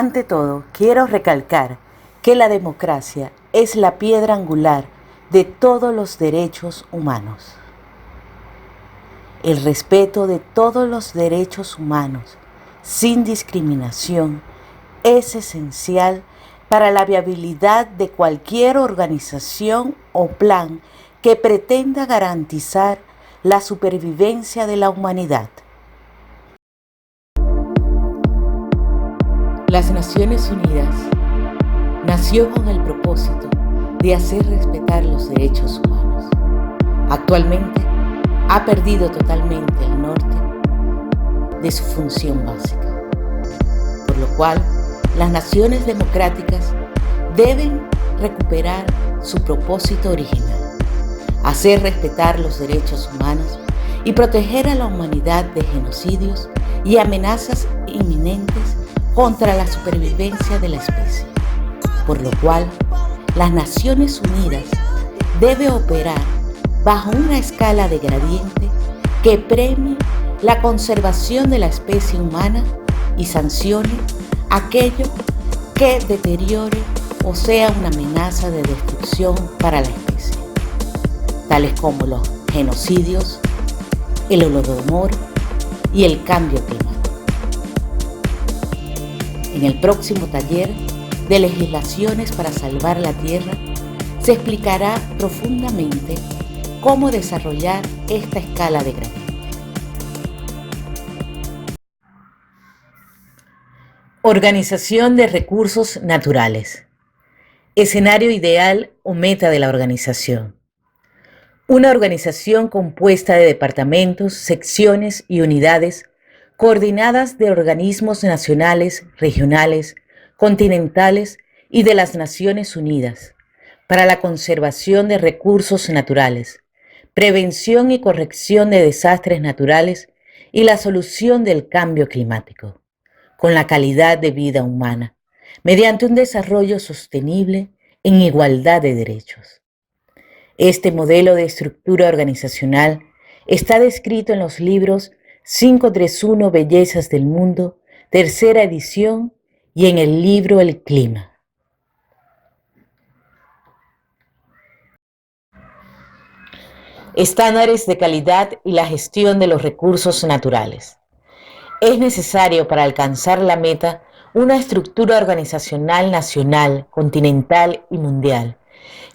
Ante todo, quiero recalcar que la democracia es la piedra angular de todos los derechos humanos. El respeto de todos los derechos humanos, sin discriminación, es esencial para la viabilidad de cualquier organización o plan que pretenda garantizar la supervivencia de la humanidad. Las Naciones Unidas nació con el propósito de hacer respetar los derechos humanos. Actualmente ha perdido totalmente el norte de su función básica, por lo cual las naciones democráticas deben recuperar su propósito original, hacer respetar los derechos humanos y proteger a la humanidad de genocidios y amenazas inminentes contra la supervivencia de la especie, por lo cual las Naciones Unidas debe operar bajo una escala de gradiente que premie la conservación de la especie humana y sancione aquello que deteriore o sea una amenaza de destrucción para la especie, tales como los genocidios, el holodomor y el cambio climático. En el próximo taller de legislaciones para salvar la tierra se explicará profundamente cómo desarrollar esta escala de gradiente. Organización de recursos naturales. Escenario ideal o meta de la organización. Una organización compuesta de departamentos, secciones y unidades coordinadas de organismos nacionales, regionales, continentales y de las Naciones Unidas para la conservación de recursos naturales, prevención y corrección de desastres naturales y la solución del cambio climático, con la calidad de vida humana, mediante un desarrollo sostenible en igualdad de derechos. Este modelo de estructura organizacional está descrito en los libros 531 Bellezas del Mundo, tercera edición, y en el libro El Clima. Estándares de calidad y la gestión de los recursos naturales. Es necesario para alcanzar la meta una estructura organizacional nacional, continental y mundial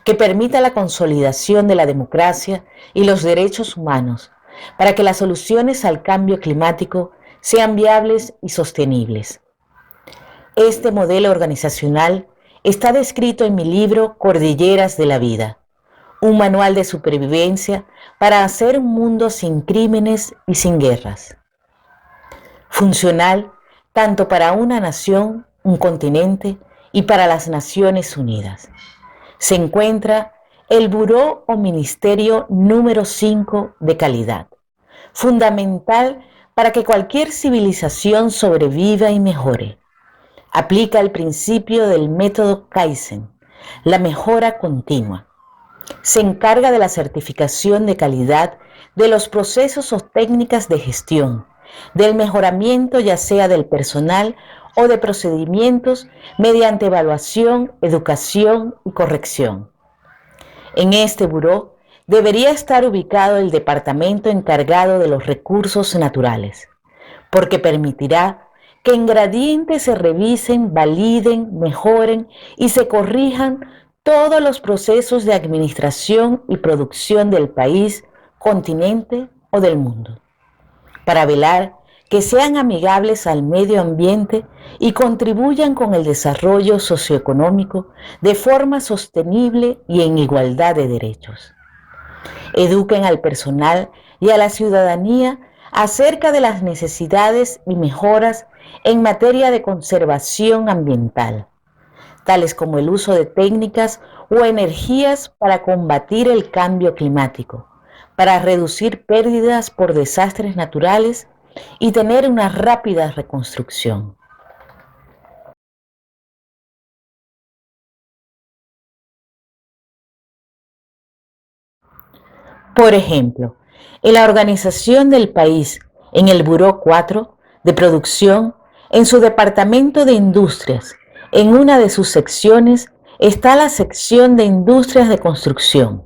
que permita la consolidación de la democracia y los derechos humanos para que las soluciones al cambio climático sean viables y sostenibles. Este modelo organizacional está descrito en mi libro Cordilleras de la Vida, un manual de supervivencia para hacer un mundo sin crímenes y sin guerras. Funcional tanto para una nación, un continente y para las Naciones Unidas. Se encuentra el Buró o Ministerio número 5 de calidad, fundamental para que cualquier civilización sobreviva y mejore. Aplica el principio del método Kaizen, la mejora continua. Se encarga de la certificación de calidad de los procesos o técnicas de gestión, del mejoramiento ya sea del personal o de procedimientos mediante evaluación, educación y corrección. En este buró debería estar ubicado el departamento encargado de los recursos naturales, porque permitirá que en gradiente se revisen, validen, mejoren y se corrijan todos los procesos de administración y producción del país, continente o del mundo, para velar que sean amigables al medio ambiente y contribuyan con el desarrollo socioeconómico de forma sostenible y en igualdad de derechos. Eduquen al personal y a la ciudadanía acerca de las necesidades y mejoras en materia de conservación ambiental, tales como el uso de técnicas o energías para combatir el cambio climático, para reducir pérdidas por desastres naturales y tener una rápida reconstrucción. Por ejemplo, en la organización del país, en el Buró 4 de producción, En su departamento de industrias, en una de sus secciones, está la sección de industrias de construcción.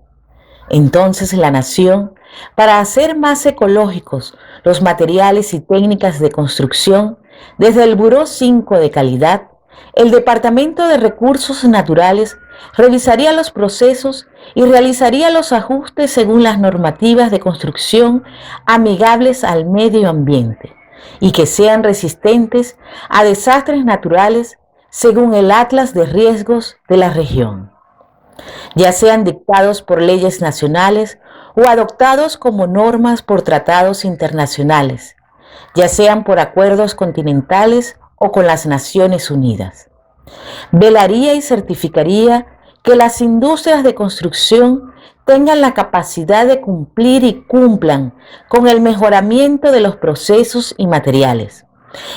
Entonces la nación, para hacer más ecológicos los materiales y técnicas de construcción, desde el Buró 5 de calidad, el Departamento de Recursos Naturales revisaría los procesos y realizaría los ajustes según las normativas de construcción amigables al medio ambiente y que sean resistentes a desastres naturales según el Atlas de Riesgos de la región, ya sean dictados por leyes nacionales o adoptados como normas por tratados internacionales, ya sean por acuerdos continentales o con las Naciones Unidas. Velaría y certificaría que las industrias de construcción tengan la capacidad de cumplir y cumplan con el mejoramiento de los procesos y materiales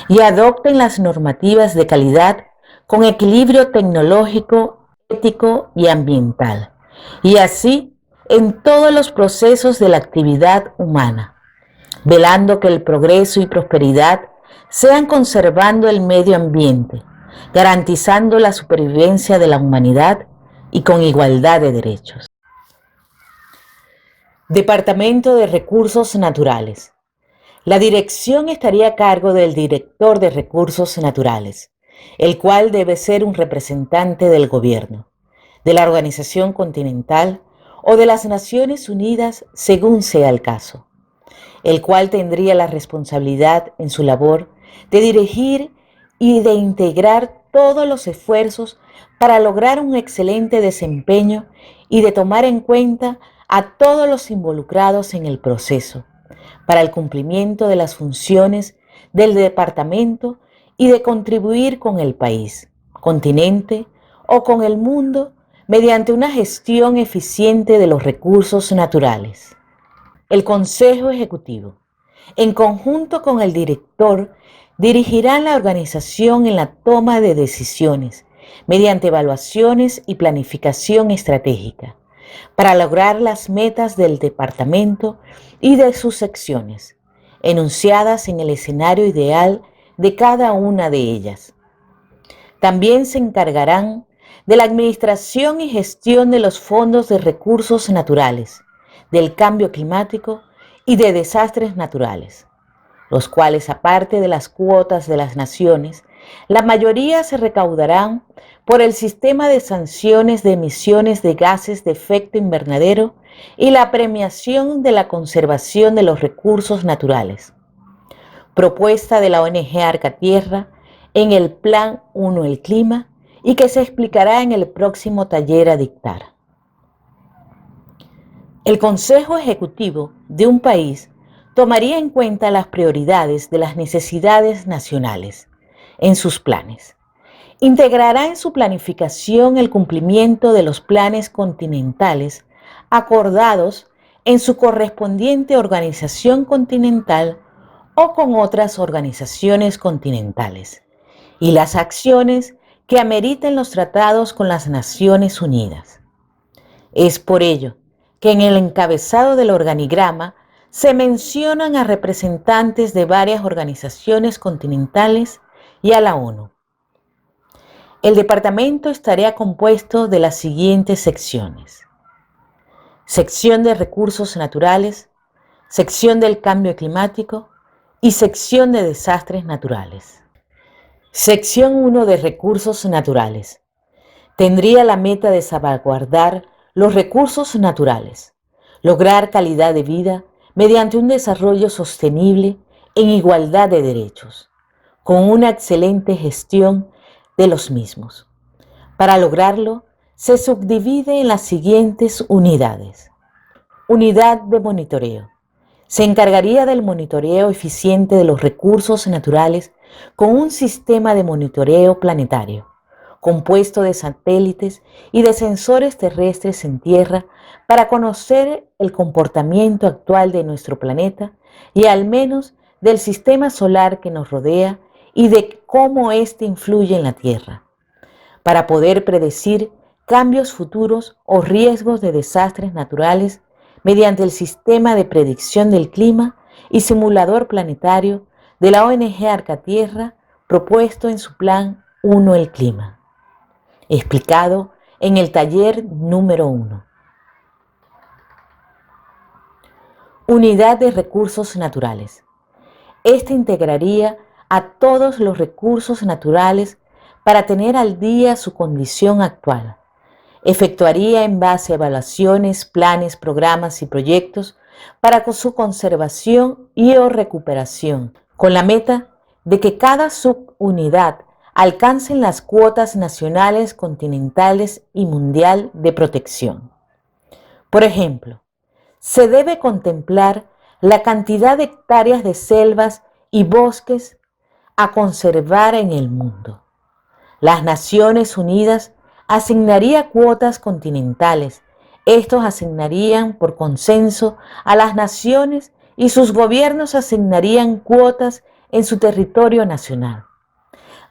y adopten las normativas de calidad con equilibrio tecnológico, ético y ambiental, y así en todos los procesos de la actividad humana, velando que el progreso y prosperidad sean conservando el medio ambiente, garantizando la supervivencia de la humanidad y con igualdad de derechos. Departamento de Recursos Naturales. La dirección estaría a cargo del Director de Recursos Naturales, el cual debe ser un representante del gobierno, de la Organización Continental o de las Naciones Unidas según sea el caso, el cual tendría la responsabilidad en su labor de dirigir y de integrar todos los esfuerzos para lograr un excelente desempeño y de tomar en cuenta a todos los involucrados en el proceso para el cumplimiento de las funciones del departamento y de contribuir con el país, continente o con el mundo mediante una gestión eficiente de los recursos naturales. El Consejo Ejecutivo, en conjunto con el director, dirigirán la organización en la toma de decisiones mediante evaluaciones y planificación estratégica para lograr las metas del departamento y de sus secciones, enunciadas en el escenario ideal de cada una de ellas. También se encargarán de la administración y gestión de los fondos de recursos naturales, del cambio climático y de desastres naturales, los cuales, aparte de las cuotas de las naciones, la mayoría se recaudarán por el sistema de sanciones de emisiones de gases de efecto invernadero y la premiación de la conservación de los recursos naturales. Propuesta de la ONG Arcatierra en el Plan 1 El Clima y que se explicará en el próximo taller a dictar. El Consejo Ejecutivo de un país tomaría en cuenta las prioridades de las necesidades nacionales en sus planes. Integrará en su planificación el cumplimiento de los planes continentales acordados en su correspondiente organización continental o con otras organizaciones continentales y las acciones que ameriten los tratados con las Naciones Unidas. Es por ello que en el encabezado del organigrama se mencionan a representantes de varias organizaciones continentales y a la ONU. El departamento estaría compuesto de las siguientes secciones: sección de recursos naturales, sección del cambio climático y sección de desastres naturales. Sección 1 de recursos naturales. Tendría la meta de salvaguardar los recursos naturales, lograr calidad de vida mediante un desarrollo sostenible en igualdad de derechos, con una excelente gestión de los mismos. Para lograrlo, se subdivide en las siguientes unidades. Unidad de monitoreo. Se encargaría del monitoreo eficiente de los recursos naturales con un sistema de monitoreo planetario, compuesto de satélites y de sensores terrestres en tierra para conocer el comportamiento actual de nuestro planeta y al menos del sistema solar que nos rodea y de cómo éste influye en la Tierra, para poder predecir cambios futuros o riesgos de desastres naturales mediante el sistema de predicción del clima y simulador planetario de la ONG Arcatierra, propuesto en su Plan 1 El Clima, explicado en el taller número 1. Unidad de recursos naturales. Este integraría a todos los recursos naturales para tener al día su condición actual. Efectuaría en base a evaluaciones, planes, programas y proyectos para su conservación y o recuperación, con la meta de que cada subunidad alcance las cuotas nacionales, continentales y mundial de protección. Por ejemplo, se debe contemplar la cantidad de hectáreas de selvas y bosques a conservar en el mundo. Las Naciones Unidas asignaría cuotas continentales. Estos asignarían por consenso a las naciones y sus gobiernos asignarían cuotas en su territorio nacional.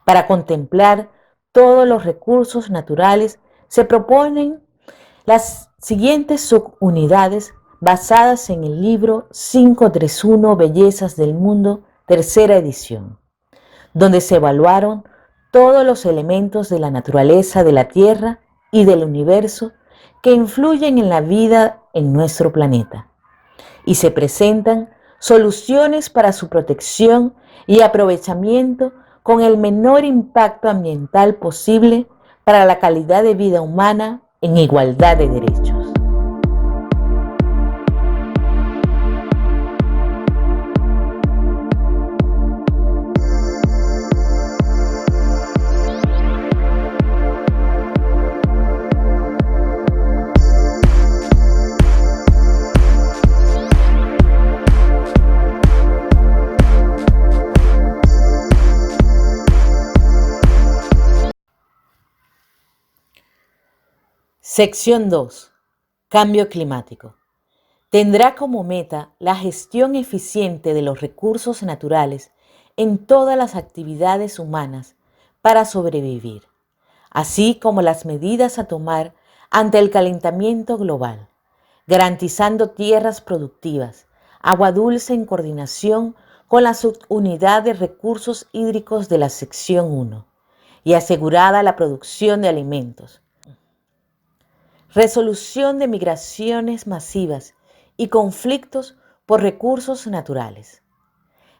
Para contemplar todos los recursos naturales se proponen las siguientes subunidades basadas en el libro 531 Bellezas del Mundo, tercera edición, donde se evaluaron todos los elementos de la naturaleza de la Tierra y del universo que influyen en la vida en nuestro planeta, y se presentan soluciones para su protección y aprovechamiento con el menor impacto ambiental posible para la calidad de vida humana en igualdad de derechos. Sección 2. Cambio climático. Tendrá como meta la gestión eficiente de los recursos naturales en todas las actividades humanas para sobrevivir, así como las medidas a tomar ante el calentamiento global, garantizando tierras productivas, agua dulce en coordinación con la subunidad de recursos hídricos de la sección 1 y asegurada la producción de alimentos. Resolución de migraciones masivas y conflictos por recursos naturales.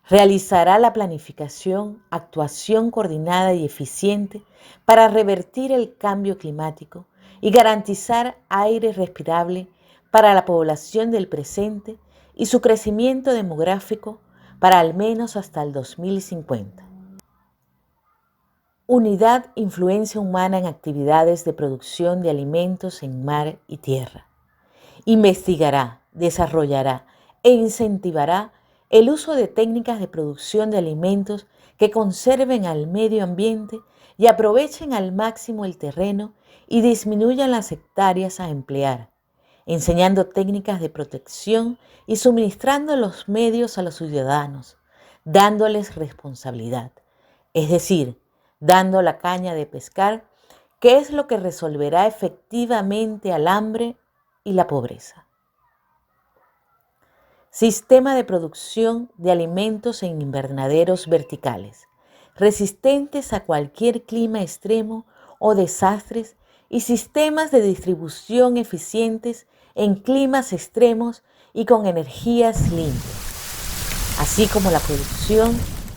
Realizará la planificación, actuación coordinada y eficiente para revertir el cambio climático y garantizar aire respirable para la población del presente y su crecimiento demográfico para al menos hasta el 2050. Unidad influencia humana en actividades de producción de alimentos en mar y tierra. Investigará, desarrollará e incentivará el uso de técnicas de producción de alimentos que conserven al medio ambiente y aprovechen al máximo el terreno y disminuyan las hectáreas a emplear, enseñando técnicas de protección y suministrando los medios a los ciudadanos, dándoles responsabilidad, es decir, dando la caña de pescar, que es lo que resolverá efectivamente al hambre y la pobreza. Sistema de producción de alimentos en invernaderos verticales, resistentes a cualquier clima extremo o desastres, y sistemas de distribución eficientes en climas extremos y con energías limpias, así como la producción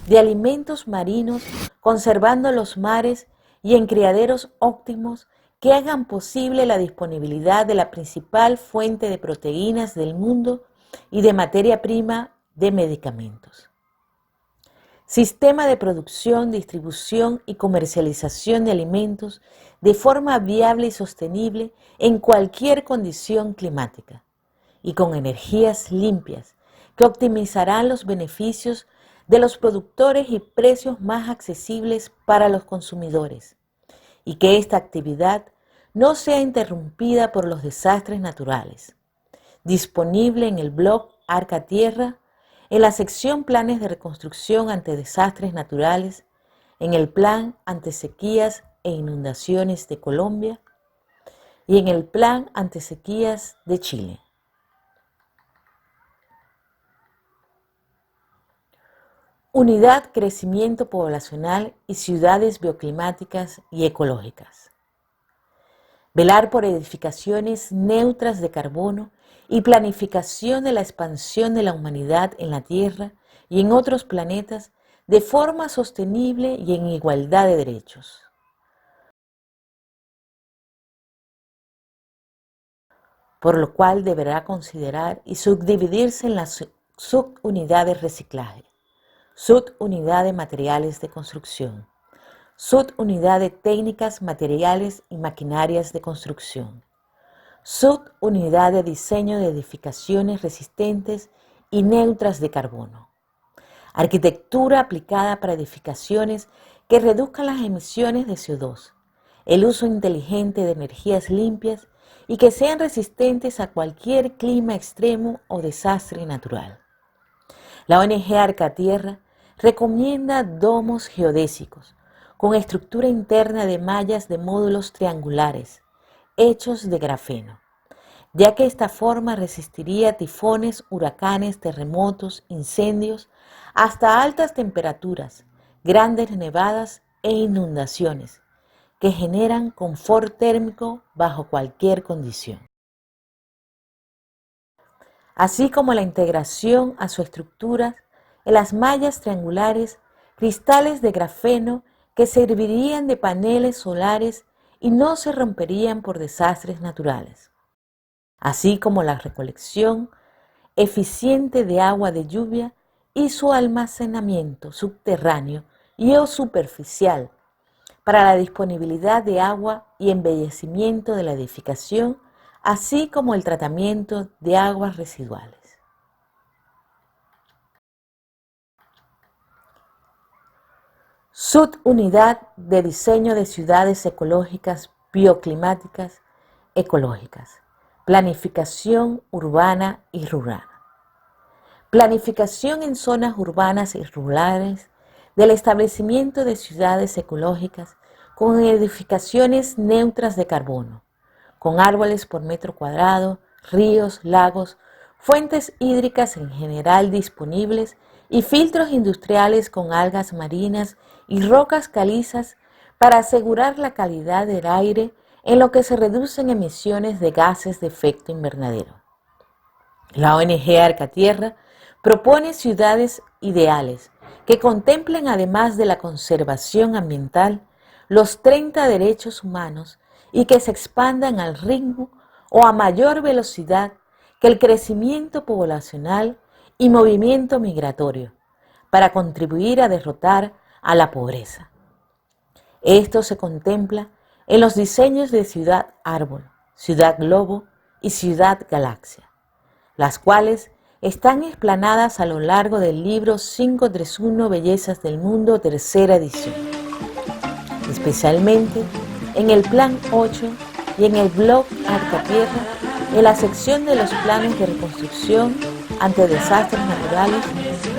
de alimentos marinos, conservando los mares y en criaderos óptimos que hagan posible la disponibilidad de la principal fuente de proteínas del mundo y de materia prima de medicamentos. Sistema de producción, distribución y comercialización de alimentos de forma viable y sostenible en cualquier condición climática y con energías limpias que optimizarán los beneficios de los productores y precios más accesibles para los consumidores, y que esta actividad no sea interrumpida por los desastres naturales. Disponible en el blog Arca Tierra, en la sección Planes de Reconstrucción ante Desastres Naturales, en el Plan ante Sequías e Inundaciones de Colombia y en el Plan ante Sequías de Chile. Unidad, crecimiento poblacional y ciudades bioclimáticas y ecológicas. Velar por edificaciones neutras de carbono y planificación de la expansión de la humanidad en la Tierra y en otros planetas de forma sostenible y en igualdad de derechos. Por lo cual deberá considerar y subdividirse en las subunidades reciclaje, subunidad de materiales de construcción, subunidad de técnicas, materiales y maquinarias de construcción, subunidad de diseño de edificaciones resistentes y neutras de carbono, arquitectura aplicada para edificaciones que reduzcan las emisiones de CO2, el uso inteligente de energías limpias y que sean resistentes a cualquier clima extremo o desastre natural. La ONG Arcatierra recomienda domos geodésicos con estructura interna de mallas de módulos triangulares hechos de grafeno, ya que esta forma resistiría tifones, huracanes, terremotos, incendios, hasta altas temperaturas, grandes nevadas e inundaciones, que generan confort térmico bajo cualquier condición. Así como la integración a su estructura en las mallas triangulares, cristales de grafeno que servirían de paneles solares y no se romperían por desastres naturales, así como la recolección eficiente de agua de lluvia y su almacenamiento subterráneo y o superficial para la disponibilidad de agua y embellecimiento de la edificación, así como el tratamiento de aguas residuales. Subunidad de diseño de ciudades ecológicas, bioclimáticas, ecológicas. Planificación urbana y rural. Planificación en zonas urbanas y rurales del establecimiento de ciudades ecológicas con edificaciones neutras de carbono, con árboles por metro cuadrado, ríos, lagos, fuentes hídricas en general disponibles y filtros industriales con algas marinas y rocas calizas para asegurar la calidad del aire en lo que se reducen emisiones de gases de efecto invernadero. La ONG Arcatierra propone ciudades ideales que contemplen, además de la conservación ambiental, los 30 derechos humanos y que se expandan al ritmo o a mayor velocidad que el crecimiento poblacional y movimiento migratorio para contribuir a derrotar a la pobreza. Esto se contempla en los diseños de Ciudad Árbol, Ciudad Globo y Ciudad Galaxia, las cuales están explanadas a lo largo del libro 531 Bellezas del Mundo, tercera edición, especialmente en el Plan 8 y en el blog Arcatierra, en la sección de los planes de reconstrucción ante desastres naturales,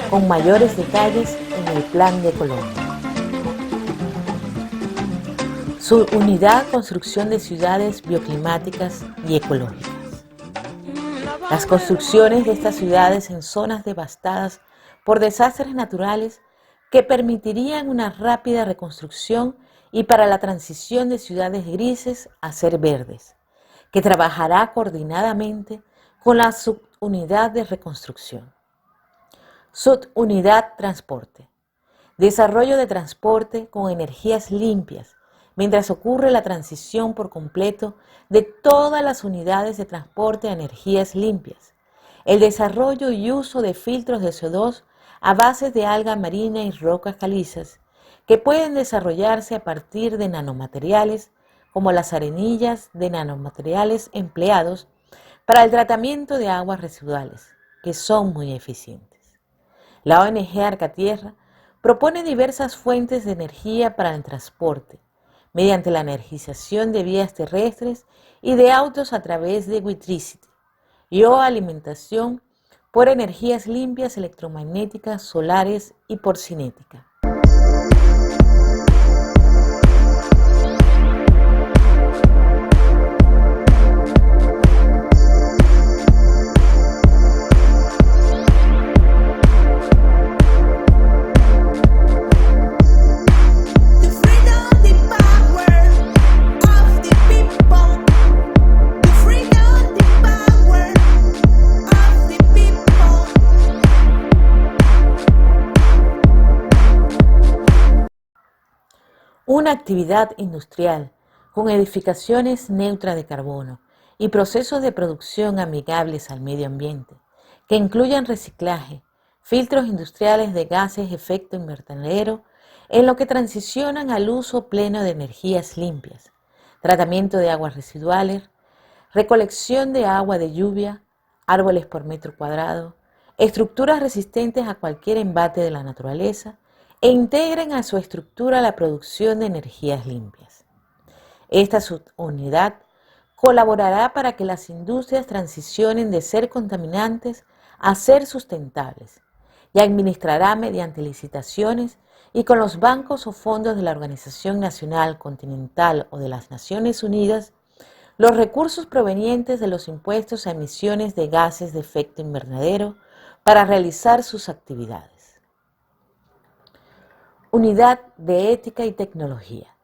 con mayores detalles en el Plan de Colombia. Su unidad, construcción de ciudades bioclimáticas y ecológicas. Las construcciones de estas ciudades en zonas devastadas por desastres naturales que permitirían una rápida reconstrucción y para la transición de ciudades grises a ser verdes, que trabajará coordinadamente con la subunidad de reconstrucción. Subunidad transporte. Desarrollo de transporte con energías limpias, mientras ocurre la transición por completo de todas las unidades de transporte a energías limpias. El desarrollo y uso de filtros de CO2 a base de alga marina y rocas calizas, que pueden desarrollarse a partir de nanomateriales, como las arenillas de nanomateriales empleados para el tratamiento de aguas residuales, que son muy eficientes. La ONG Arcatierra propone diversas fuentes de energía para el transporte, mediante la energización de vías terrestres y de autos a través de Witricity, y o alimentación por energías limpias electromagnéticas, solares y por cinética. Una actividad industrial con edificaciones neutras de carbono y procesos de producción amigables al medio ambiente, que incluyan reciclaje, filtros industriales de gases de efecto invernadero, en lo que transicionan al uso pleno de energías limpias, tratamiento de aguas residuales, recolección de agua de lluvia, árboles por metro cuadrado, estructuras resistentes a cualquier embate de la naturaleza e integren a su estructura la producción de energías limpias. Esta subunidad colaborará para que las industrias transicionen de ser contaminantes a ser sustentables y administrará mediante licitaciones y con los bancos o fondos de la Organización Nacional Continental o de las Naciones Unidas los recursos provenientes de los impuestos a emisiones de gases de efecto invernadero para realizar sus actividades. Unidad de Ética y Tecnología.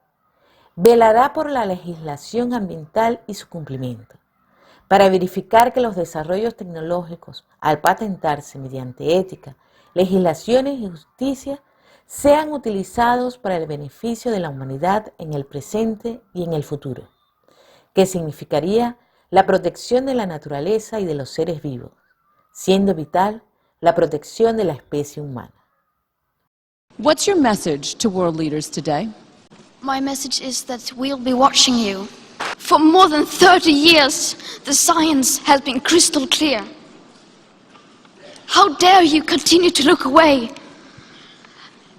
Velará por la legislación ambiental y su cumplimiento, para verificar que los desarrollos tecnológicos, al patentarse mediante ética, legislaciones y justicia, sean utilizados para el beneficio de la humanidad en el presente y en el futuro, que significaría la protección de la naturaleza y de los seres vivos, siendo vital la protección de la especie humana. What's your message to world leaders today? My message is that we'll be watching you. For more than 30 years, the science has been crystal clear. How dare you continue to look away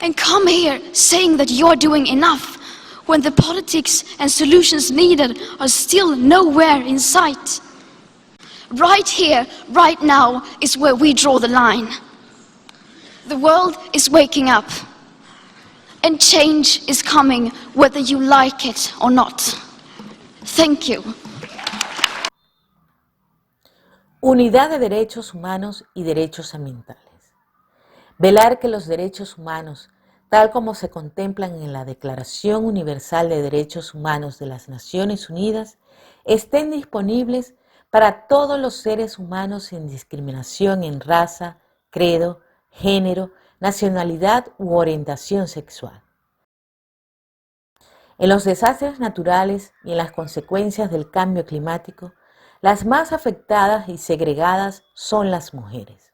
and come here saying that you're doing enough when the politics and solutions needed are still nowhere in sight? Right here, right now, is where we draw the line. The world is waking up. And change is coming whether you like it or not. Thank you. Unidad de derechos humanos y derechos ambientales. Velar que los derechos humanos, tal como se contemplan en la Declaración Universal de Derechos Humanos de las Naciones Unidas, estén disponibles para todos los seres humanos sin discriminación en raza, credo, género, nacionalidad u orientación sexual. En los desastres naturales y en las consecuencias del cambio climático, las más afectadas y segregadas son las mujeres,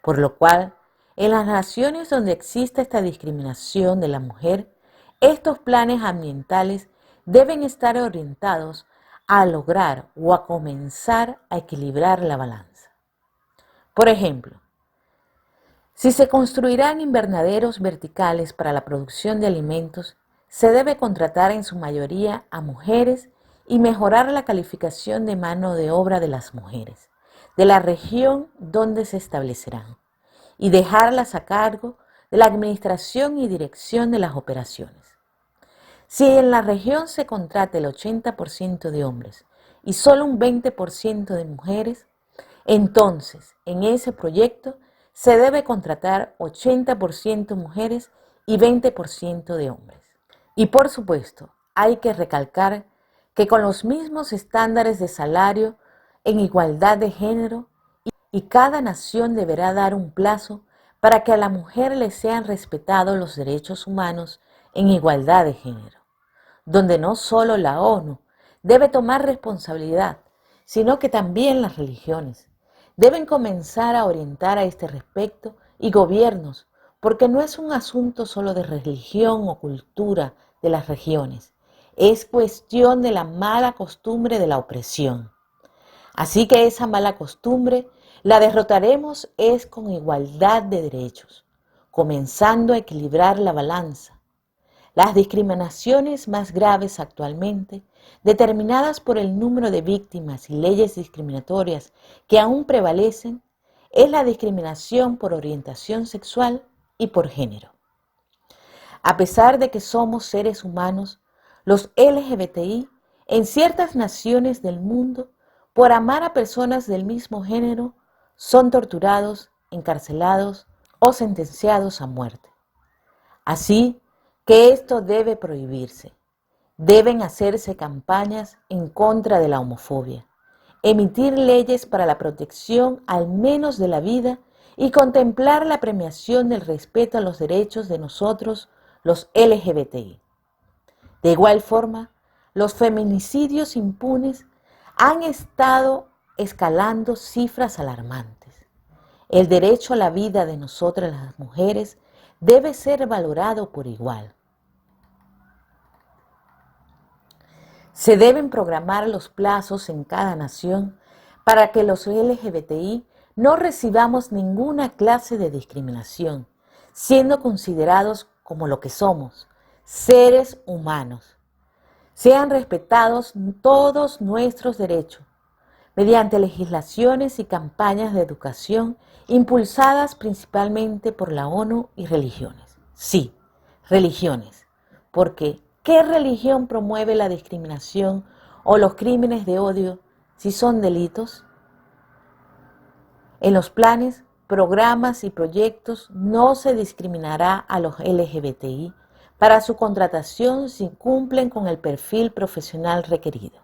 por lo cual, en las naciones donde existe esta discriminación de la mujer, estos planes ambientales deben estar orientados a lograr o a comenzar a equilibrar la balanza. Por ejemplo, si se construirán invernaderos verticales para la producción de alimentos, se debe contratar en su mayoría a mujeres y mejorar la calificación de mano de obra de las mujeres, de la región donde se establecerán, y dejarlas a cargo de la administración y dirección de las operaciones. Si en la región se contrata el 80% de hombres y solo un 20% de mujeres, entonces en ese proyecto se debe contratar 80% mujeres y 20% de hombres. Y por supuesto, hay que recalcar que con los mismos estándares de salario en igualdad de género y cada nación deberá dar un plazo para que a la mujer le sean respetados los derechos humanos en igualdad de género, donde no solo la ONU debe tomar responsabilidad, sino que también las religiones deben comenzar a orientar a este respecto y gobiernos, porque no es un asunto solo de religión o cultura de las regiones, es cuestión de la mala costumbre de la opresión. Así que esa mala costumbre la derrotaremos es con igualdad de derechos, comenzando a equilibrar la balanza. Las discriminaciones más graves actualmente, determinadas por el número de víctimas y leyes discriminatorias que aún prevalecen, es la discriminación por orientación sexual y por género. A pesar de que somos seres humanos, los LGBTI en ciertas naciones del mundo, por amar a personas del mismo género, son torturados, encarcelados o sentenciados a muerte. Así que esto debe prohibirse. Deben hacerse campañas en contra de la homofobia, emitir leyes para la protección al menos de la vida y contemplar la premiación del respeto a los derechos de nosotros, los LGBTI. De igual forma, los feminicidios impunes han estado escalando cifras alarmantes. El derecho a la vida de nosotras las mujeres debe ser valorado por igual. Se deben programar los plazos en cada nación para que los LGBTI no recibamos ninguna clase de discriminación, siendo considerados como lo que somos, seres humanos. Sean respetados todos nuestros derechos, mediante legislaciones y campañas de educación impulsadas principalmente por la ONU y religiones. Sí, religiones, porque ¿qué religión promueve la discriminación o los crímenes de odio si son delitos? En los planes, programas y proyectos no se discriminará a los LGBTI para su contratación si cumplen con el perfil profesional requerido.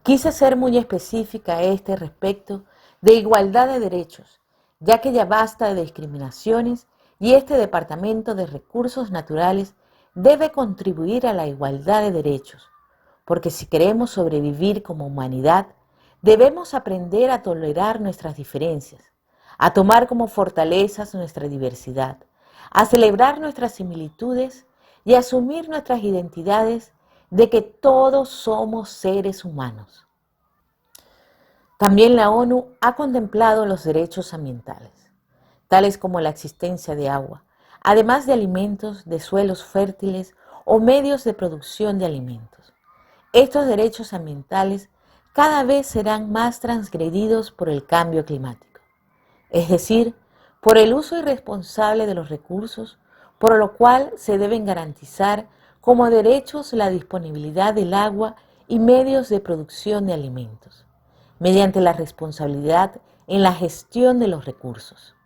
Quise ser muy específica a este respecto de igualdad de derechos, ya que ya basta de discriminaciones y este Departamento de Recursos Naturales debe contribuir a la igualdad de derechos, porque si queremos sobrevivir como humanidad, debemos aprender a tolerar nuestras diferencias, a tomar como fortalezas nuestra diversidad, a celebrar nuestras similitudes y a asumir nuestras identidades de que todos somos seres humanos. También la ONU ha contemplado los derechos ambientales, tales como la existencia de agua, además de alimentos, de suelos fértiles o medios de producción de alimentos. Estos derechos ambientales cada vez serán más transgredidos por el cambio climático, es decir, por el uso irresponsable de los recursos, por lo cual se deben garantizar como derechos la disponibilidad del agua y medios de producción de alimentos, mediante la responsabilidad en la gestión de los recursos.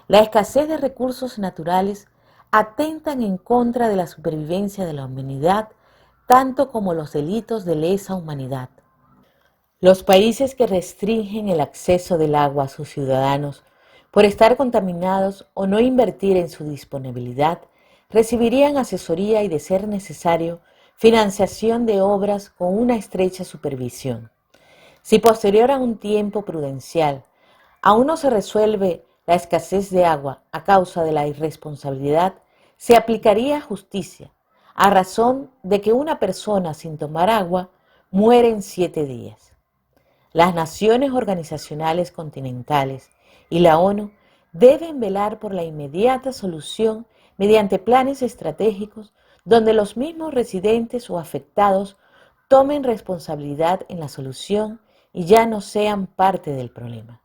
La escasez de recursos naturales atentan en contra de la supervivencia de la humanidad, tanto como los delitos de lesa humanidad. Los países que restringen el acceso del agua a sus ciudadanos por estar contaminados o no invertir en su disponibilidad, recibirían asesoría y, de ser necesario, financiación de obras con una estrecha supervisión. Si posterior a un tiempo prudencial aún no se resuelve la escasez de agua a causa de la irresponsabilidad, se aplicaría justicia, a razón de que una persona sin tomar agua muere en 7 días. Las naciones organizacionales continentales y la ONU deben velar por la inmediata solución mediante planes estratégicos donde los mismos residentes o afectados tomen responsabilidad en la solución y ya no sean parte del problema.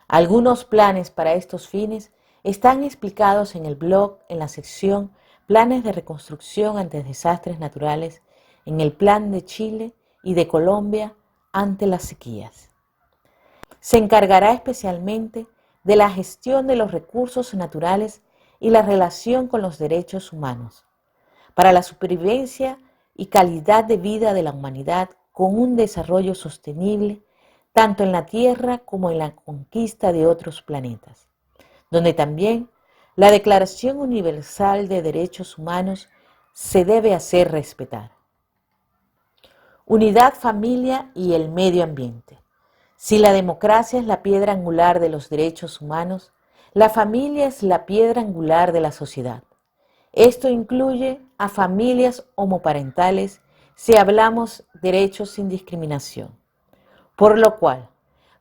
Algunos planes para estos fines están explicados en el blog en la sección Planes de reconstrucción ante desastres naturales en el Plan de Chile y de Colombia ante las sequías. Se encargará especialmente de la gestión de los recursos naturales y la relación con los derechos humanos, para la supervivencia y calidad de vida de la humanidad con un desarrollo sostenible tanto en la Tierra como en la conquista de otros planetas, donde también la Declaración Universal de Derechos Humanos se debe hacer respetar. Unidad, familia y el medio ambiente. Si la democracia es la piedra angular de los derechos humanos, la familia es la piedra angular de la sociedad. Esto incluye a familias homoparentales si hablamos derechos sin discriminación. Por lo cual,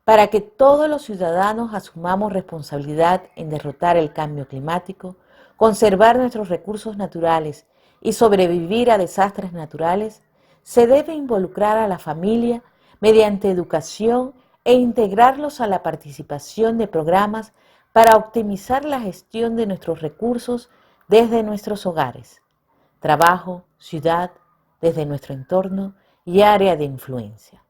para que todos los ciudadanos asumamos responsabilidad en derrotar el cambio climático, conservar nuestros recursos naturales y sobrevivir a desastres naturales, se debe involucrar a la familia mediante educación e integrarlos a la participación de programas para optimizar la gestión de nuestros recursos desde nuestros hogares, trabajo, ciudad, desde nuestro entorno y área de influencia.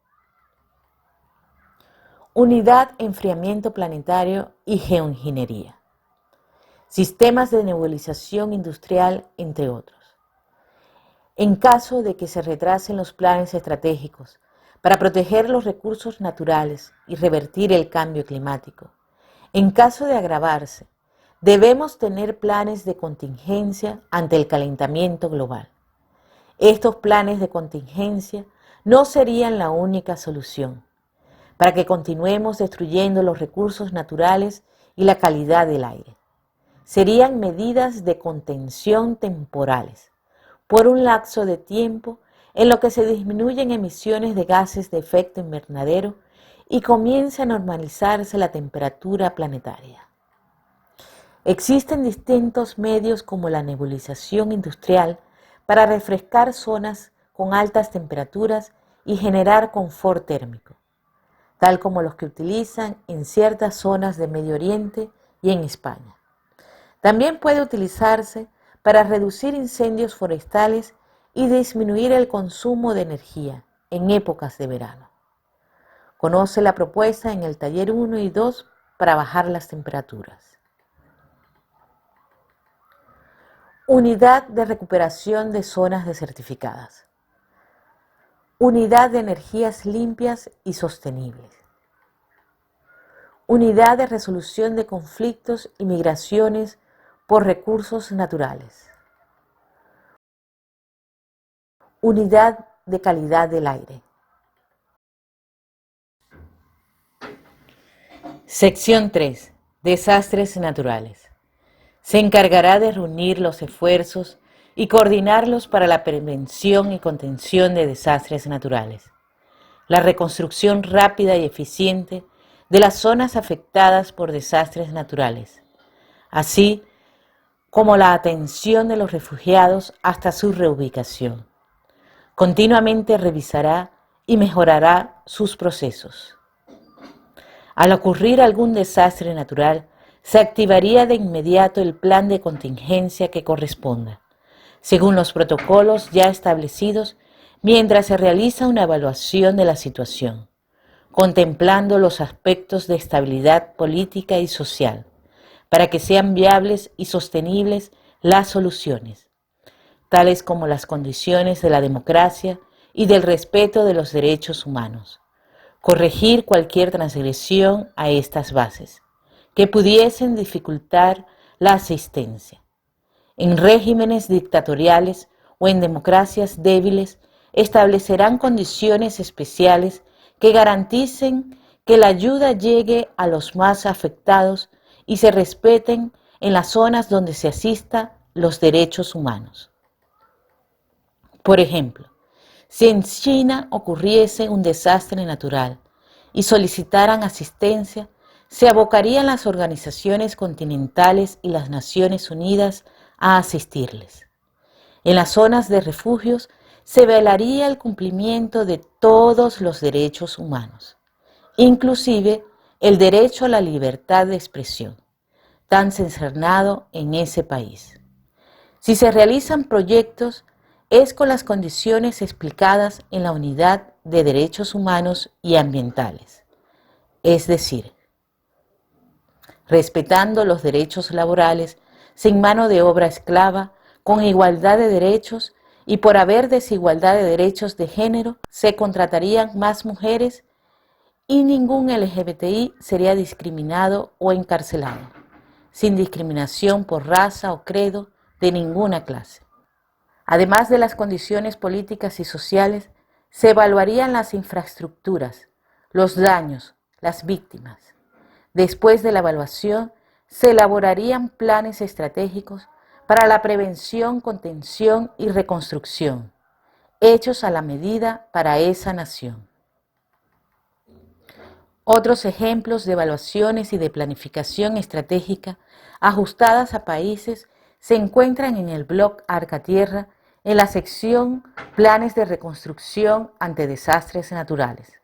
Unidad, enfriamiento planetario y geoingeniería. Sistemas de nebulización industrial, entre otros. En caso de que se retrasen los planes estratégicos para proteger los recursos naturales y revertir el cambio climático, en caso de agravarse, Debemos tener planes de contingencia ante el calentamiento global. Estos planes de contingencia no serían la única solución para que continuemos destruyendo los recursos naturales y la calidad del aire. Serían medidas de contención temporales, por un lapso de tiempo en lo que se disminuyen emisiones de gases de efecto invernadero y comienza a normalizarse la temperatura planetaria. Existen distintos medios como la nebulización industrial para refrescar zonas con altas temperaturas y generar confort térmico, tal como los que utilizan en ciertas zonas de Medio Oriente y en España. También puede utilizarse para reducir incendios forestales y disminuir el consumo de energía en épocas de verano. Conoce la propuesta en el taller 1 y 2 para bajar las temperaturas. Unidad de recuperación de zonas desertificadas. Unidad de energías limpias y sostenibles. Unidad de resolución de conflictos y migraciones por recursos naturales. Unidad de calidad del aire. Sección 3. Desastres naturales. Se encargará de reunir los esfuerzos y coordinarlos para la prevención y contención de desastres naturales, la reconstrucción rápida y eficiente de las zonas afectadas por desastres naturales, así como la atención de los refugiados hasta su reubicación. Continuamente revisará y mejorará sus procesos. Al ocurrir algún desastre natural, se activaría de inmediato el plan de contingencia que corresponda, según los protocolos ya establecidos, mientras se realiza una evaluación de la situación, contemplando los aspectos de estabilidad política y social, para que sean viables y sostenibles las soluciones, tales como las condiciones de la democracia y del respeto de los derechos humanos. Corregir cualquier transgresión a estas bases que pudiesen dificultar la asistencia. En regímenes dictatoriales o en democracias débiles establecerán condiciones especiales que garanticen que la ayuda llegue a los más afectados y se respeten en las zonas donde se asista los derechos humanos. Por ejemplo, si en China ocurriese un desastre natural y solicitaran asistencia, se abocarían las organizaciones continentales y las Naciones Unidas a asistirles. En las zonas de refugios se velaría el cumplimiento de todos los derechos humanos, inclusive el derecho a la libertad de expresión, tan cercenado en ese país. Si se realizan proyectos, es con las condiciones explicadas en la Unidad de Derechos Humanos y Ambientales, es decir, respetando los derechos laborales, sin mano de obra esclava, con igualdad de derechos, y por haber desigualdad de derechos de género, se contratarían más mujeres y ningún LGBTI sería discriminado o encarcelado, sin discriminación por raza o credo de ninguna clase. Además de las condiciones políticas y sociales, se evaluarían las infraestructuras, los daños, las víctimas. Después de la evaluación, se elaborarían planes estratégicos para la prevención, contención y reconstrucción, hechos a la medida para esa nación. Otros ejemplos de evaluaciones y de planificación estratégica ajustadas a países se encuentran en el blog Arcatierra, en la sección Planes de reconstrucción ante desastres naturales.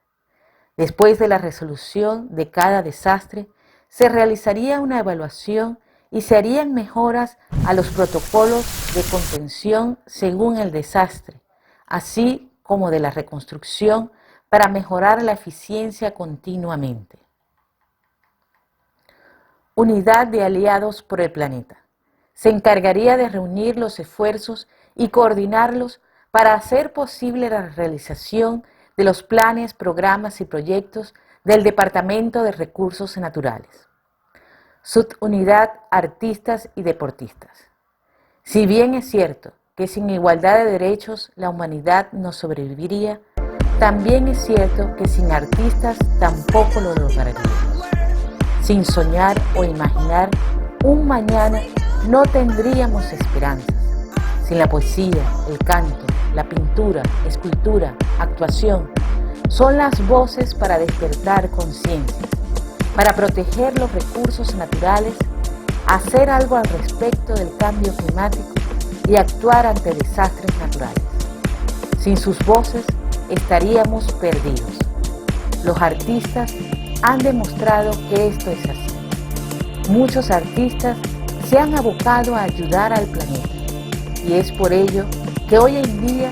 Después de la resolución de cada desastre, se realizaría una evaluación y se harían mejoras a los protocolos de contención según el desastre, así como de la reconstrucción para mejorar la eficiencia continuamente. Unidad de aliados por el planeta. Se encargaría de reunir los esfuerzos y coordinarlos para hacer posible la realización de los planes, programas y proyectos del Departamento de Recursos Naturales. Subunidad artistas y deportistas. Si bien es cierto que sin igualdad de derechos la humanidad no sobreviviría, también es cierto que sin artistas tampoco lo lograríamos. Sin soñar o imaginar un mañana no tendríamos esperanzas. Sin la poesía, el canto, la pintura, escultura, actuación, son las voces para despertar conciencias, para proteger los recursos naturales, hacer algo al respecto del cambio climático y actuar ante desastres naturales. Sin sus voces estaríamos perdidos. Los artistas han demostrado que esto es así. Muchos artistas se han abocado a ayudar al planeta y es por ello que hoy en día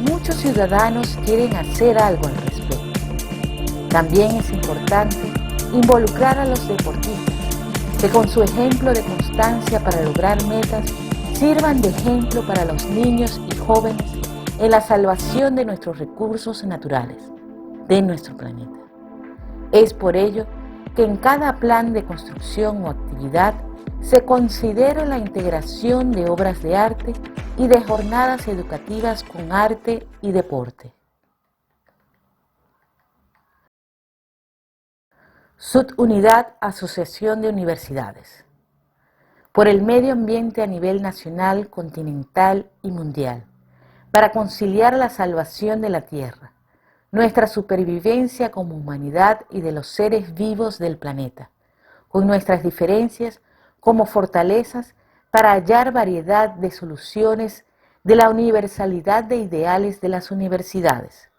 muchos ciudadanos quieren hacer algo al respecto. También es importante involucrar a los deportistas, que con su ejemplo de constancia para lograr metas sirvan de ejemplo para los niños y jóvenes en la salvación de nuestros recursos naturales, de nuestro planeta. Es por ello que en cada plan de construcción o actividad se considera la integración de obras de arte y de jornadas educativas con arte y deporte. Subunidad Asociación de Universidades. Por el medio ambiente a nivel nacional, continental y mundial, para conciliar la salvación de la Tierra, nuestra supervivencia como humanidad y de los seres vivos del planeta, con nuestras diferencias como fortalezas para hallar variedad de soluciones de la universalidad de ideales de las universidades,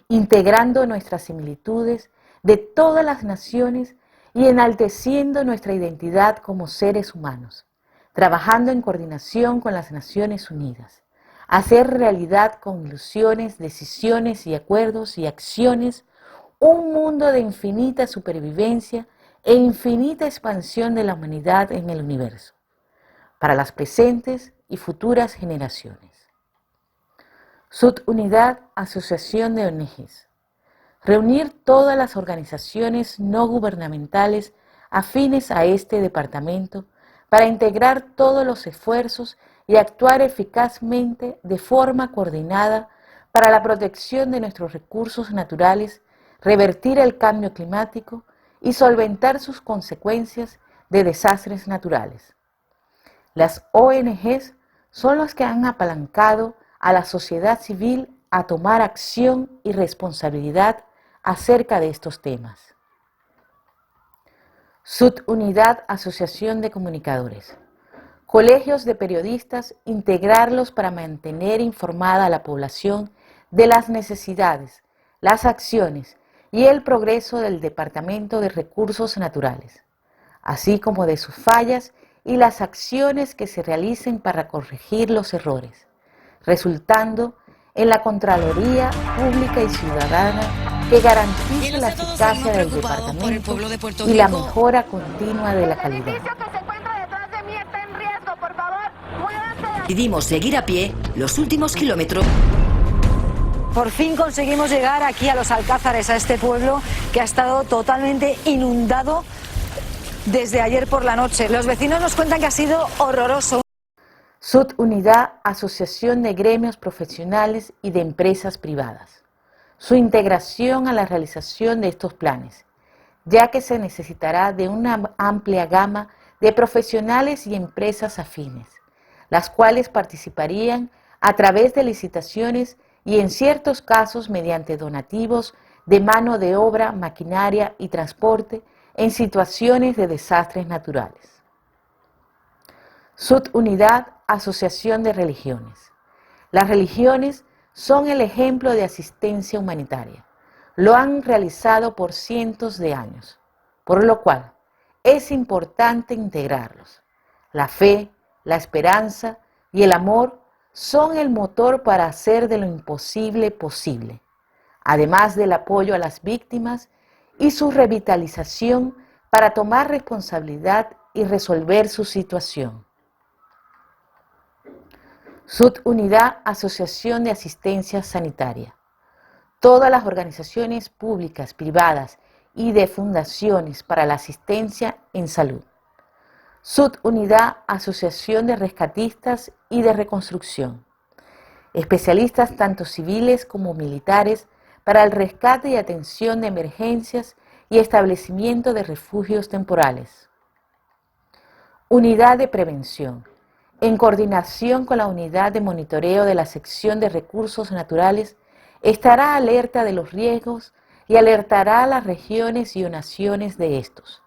integrando nuestras similitudes de todas las naciones y enalteciendo nuestra identidad como seres humanos, trabajando en coordinación con las Naciones Unidas, hacer realidad con ilusiones, decisiones y acuerdos y acciones un mundo de infinita supervivencia e infinita expansión de la humanidad en el universo, para las presentes y futuras generaciones. Subunidad Asociación de ONGs. Reunir todas las organizaciones no gubernamentales afines a este departamento para integrar todos los esfuerzos y actuar eficazmente de forma coordinada para la protección de nuestros recursos naturales, revertir el cambio climático y solventar sus consecuencias de desastres naturales. Las ONGs son las que han apalancado a la sociedad civil a tomar acción y responsabilidad acerca de estos temas. Subunidad Asociación de Comunicadores. Colegios de periodistas, integrarlos para mantener informada a la población de las necesidades, las acciones y el progreso del Departamento de Recursos Naturales, así como de sus fallas y las acciones que se realicen para corregir los errores, resultando en la Contraloría Pública y Ciudadana que garantice la eficacia del departamento y la mejora continua de la calidad. Decidimos seguir a pie los últimos kilómetros. Por fin conseguimos llegar aquí a Los Alcázares, a este pueblo que ha estado totalmente inundado desde ayer por la noche. Los vecinos nos cuentan que ha sido horroroso. Subunidad Asociación de Gremios Profesionales y de Empresas Privadas. Su integración a la realización de estos planes, ya que se necesitará de una amplia gama de profesionales y empresas afines, las cuales participarían a través de licitaciones y en ciertos casos mediante donativos de mano de obra, maquinaria y transporte en situaciones de desastres naturales. Subunidad Asociación de Religiones. Las religiones son el ejemplo de asistencia humanitaria. Lo han realizado por cientos de años, por lo cual es importante integrarlos. La fe, la esperanza y el amor son el motor para hacer de lo imposible posible, además del apoyo a las víctimas y su revitalización para tomar responsabilidad y resolver su situación. Subunidad Asociación de Asistencia Sanitaria. Todas las organizaciones públicas, privadas y de fundaciones para la asistencia en salud. Subunidad Asociación de Rescatistas y de Reconstrucción. Especialistas tanto civiles como militares para el rescate y atención de emergencias y establecimiento de refugios temporales. Unidad de Prevención. En coordinación con la Unidad de Monitoreo de la Sección de Recursos Naturales, estará alerta de los riesgos y alertará a las regiones y naciones de estos.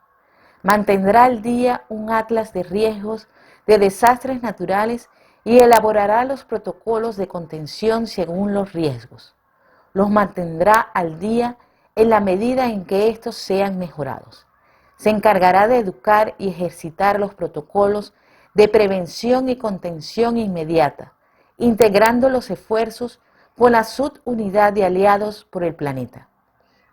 Mantendrá al día un atlas de riesgos de desastres naturales y elaborará los protocolos de contención según los riesgos. Los mantendrá al día en la medida en que estos sean mejorados. Se encargará de educar y ejercitar los protocolos de prevención y contención inmediata, integrando los esfuerzos con la subunidad de aliados por el planeta,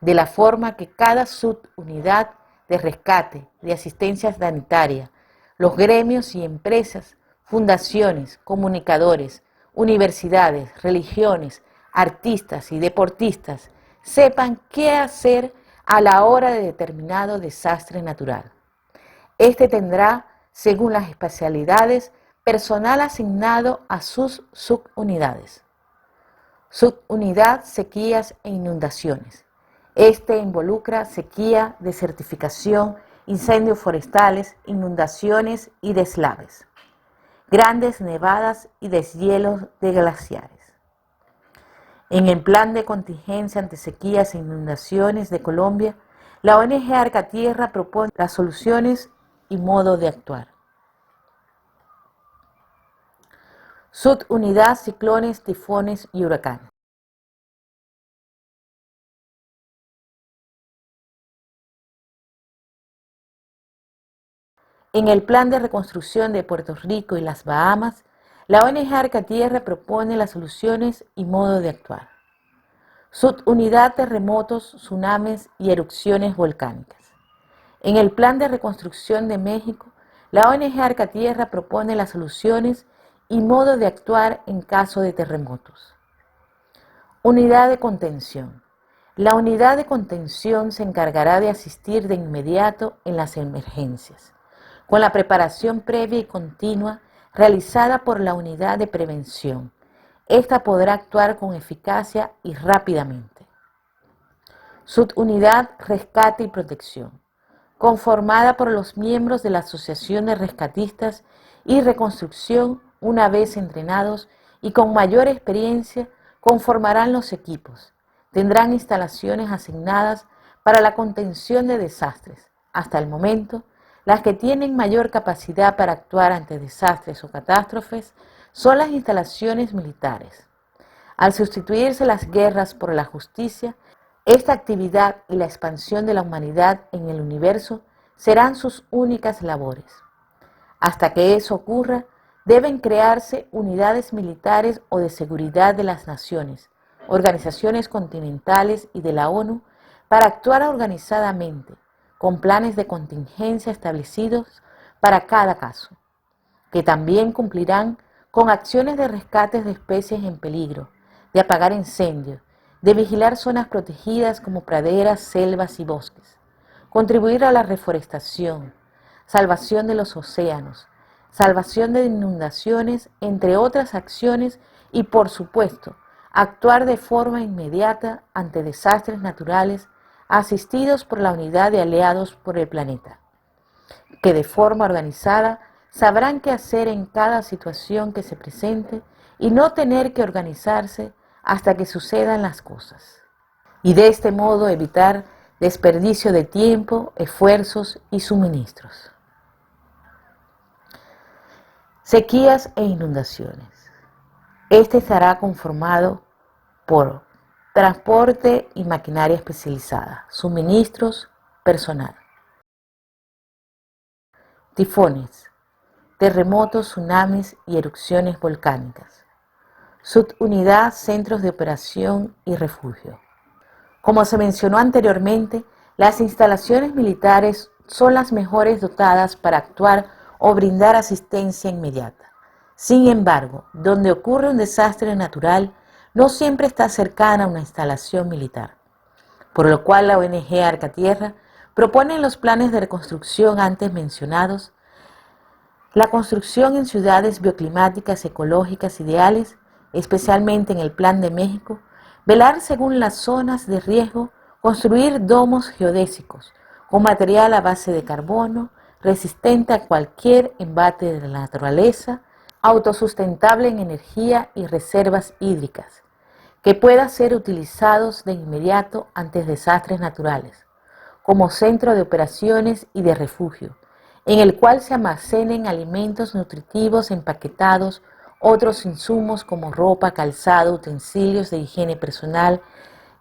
de la forma que cada subunidad de rescate, de asistencia sanitaria, los gremios y empresas, fundaciones, comunicadores, universidades, religiones, artistas y deportistas sepan qué hacer a la hora de determinado desastre natural. Este tendrá, según las especialidades, personal asignado a sus subunidades. Subunidad Sequías e Inundaciones. Este involucra sequía, desertificación, incendios forestales, inundaciones y deslaves, grandes nevadas y deshielos de glaciares. En el Plan de Contingencia ante Sequías e Inundaciones de Colombia, la ONG Arcatierra propone las soluciones y modo de actuar. Subunidad Ciclones, Tifones y Huracanes. En el Plan de Reconstrucción de Puerto Rico y las Bahamas, la ONG Arcatierra propone las soluciones y modo de actuar. Subunidad Terremotos, Tsunamis y Erupciones Volcánicas. En el Plan de Reconstrucción de México, la ONG Arcatierra propone las soluciones y modo de actuar en caso de terremotos. Unidad de Contención. La unidad de contención se encargará de asistir de inmediato en las emergencias, con la preparación previa y continua realizada por la unidad de prevención. Esta podrá actuar con eficacia y rápidamente. Subunidad Rescate y Protección, conformada por los miembros de la Asociación de Rescatistas y Reconstrucción, una vez entrenados y con mayor experiencia, conformarán los equipos. Tendrán instalaciones asignadas para la contención de desastres. Hasta el momento, las que tienen mayor capacidad para actuar ante desastres o catástrofes son las instalaciones militares. Al sustituirse las guerras por la justicia, esta actividad y la expansión de la humanidad en el universo serán sus únicas labores. Hasta que eso ocurra, deben crearse unidades militares o de seguridad de las naciones, organizaciones continentales y de la ONU para actuar organizadamente, con planes de contingencia establecidos para cada caso, que también cumplirán con acciones de rescate de especies en peligro, de apagar incendios, de vigilar zonas protegidas como praderas, selvas y bosques, contribuir a la reforestación, salvación de los océanos, salvación de inundaciones, entre otras acciones, y por supuesto, actuar de forma inmediata ante desastres naturales asistidos por la unidad de aliados por el planeta, que de forma organizada sabrán qué hacer en cada situación que se presente y no tener que organizarse hasta que sucedan las cosas. Y de este modo evitar desperdicio de tiempo, esfuerzos y suministros. Sequías e inundaciones. Este estará conformado por transporte y maquinaria especializada, suministros, personal. Tifones, terremotos, tsunamis y erupciones volcánicas. Subunidad, centros de operación y refugio. Como se mencionó anteriormente, las instalaciones militares son las mejores dotadas para actuar o brindar asistencia inmediata. Sin embargo, donde ocurre un desastre natural, no siempre está cercana a una instalación militar, por lo cual la ONG Arcatierra propone en los planes de reconstrucción antes mencionados La construcción en ciudades bioclimáticas ecológicas ideales, especialmente en el Plan de México, velar según las zonas de riesgo, construir domos geodésicos con material a base de carbono, resistente a cualquier embate de la naturaleza, autosustentable en energía y reservas hídricas, que pueda ser utilizados de inmediato ante desastres naturales, como centro de operaciones y de refugio, en el cual se almacenen alimentos nutritivos empaquetados, otros insumos como ropa, calzado, utensilios de higiene personal,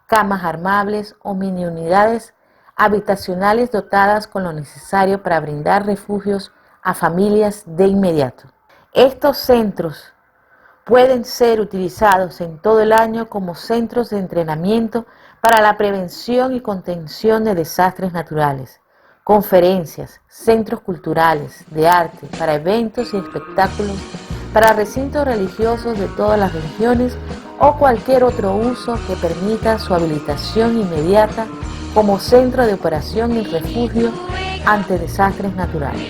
camas armables o mini unidades habitacionales dotadas con lo necesario para brindar refugios a familias de inmediato. Estos centros pueden ser utilizados en todo el año como centros de entrenamiento para la prevención y contención de desastres naturales, conferencias, centros culturales, de arte, para eventos y espectáculos, para recintos religiosos de todas las religiones o cualquier otro uso que permita su habilitación inmediata como centro de operación y refugio ante desastres naturales.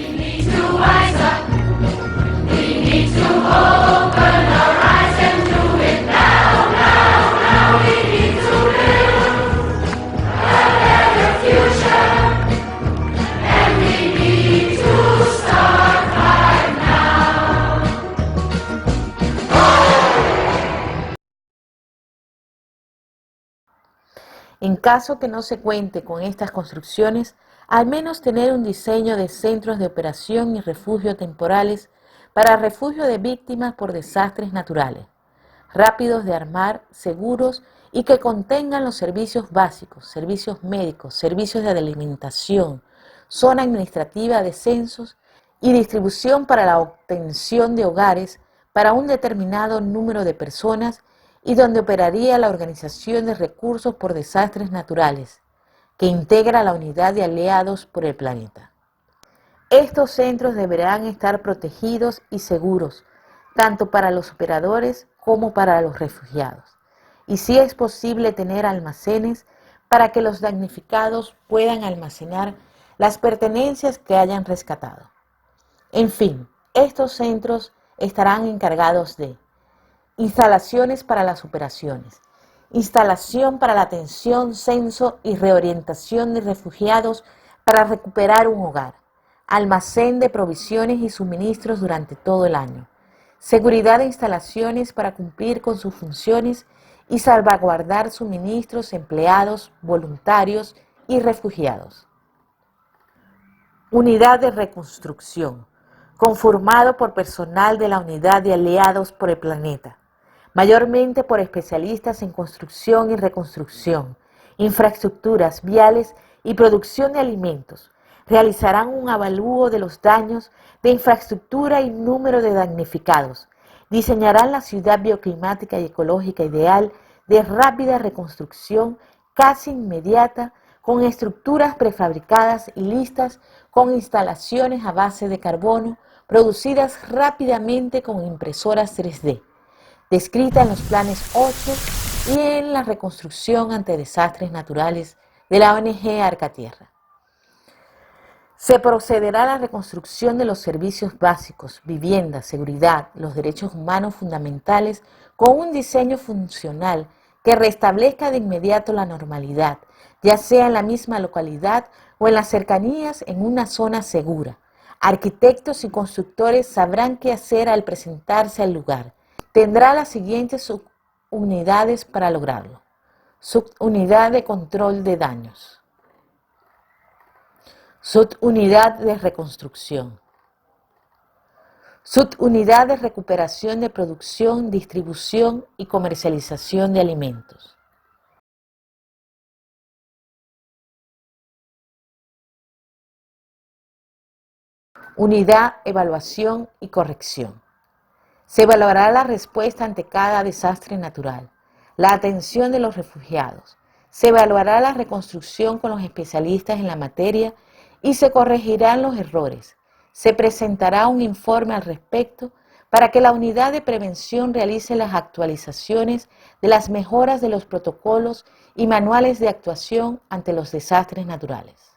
En caso que no se cuente con estas construcciones, al menos tener un diseño de centros de operación y refugio temporales para refugio de víctimas por desastres naturales, rápidos de armar, seguros y que contengan los servicios básicos, servicios médicos, servicios de alimentación, zona administrativa de censos y distribución para la obtención de hogares para un determinado número de personas y donde operaría la Organización de Recursos por Desastres Naturales, que integra la Unidad de Aliados por el Planeta. Estos centros deberán estar protegidos y seguros, tanto para los operadores como para los refugiados, y si es posible tener almacenes para que los damnificados puedan almacenar las pertenencias que hayan rescatado. En fin, estos centros estarán encargados de instalaciones para las operaciones, instalación para la atención, censo y reorientación de refugiados para recuperar un hogar, almacén de provisiones y suministros durante todo el año, seguridad de instalaciones para cumplir con sus funciones y salvaguardar suministros, empleados, voluntarios y refugiados. Unidad de reconstrucción, conformado por personal de la Unidad de Aliados por el Planeta, mayormente por especialistas en construcción y reconstrucción, infraestructuras viales y producción de alimentos. Realizarán un avalúo de los daños de infraestructura y número de damnificados. Diseñarán la ciudad bioclimática y ecológica ideal de rápida reconstrucción casi inmediata, con estructuras prefabricadas y listas, con instalaciones a base de carbono, producidas rápidamente con impresoras 3D. Descrita en los planes 8 y en la reconstrucción ante desastres naturales de la ONG Arcatierra. Se procederá a la reconstrucción de los servicios básicos, vivienda, seguridad, los derechos humanos fundamentales con un diseño funcional que restablezca de inmediato la normalidad, ya sea en la misma localidad o en las cercanías en una zona segura. Arquitectos y constructores sabrán qué hacer al presentarse al lugar. Tendrá las siguientes subunidades para lograrlo. Subunidad de control de daños. Subunidad de reconstrucción. Subunidad de recuperación de producción, distribución y comercialización de alimentos. Unidad, evaluación y corrección. Se evaluará la respuesta ante cada desastre natural, la atención de los refugiados. Se evaluará la reconstrucción con los especialistas en la materia y se corregirán los errores. Se presentará un informe al respecto para que la unidad de prevención realice las actualizaciones de las mejoras de los protocolos y manuales de actuación ante los desastres naturales.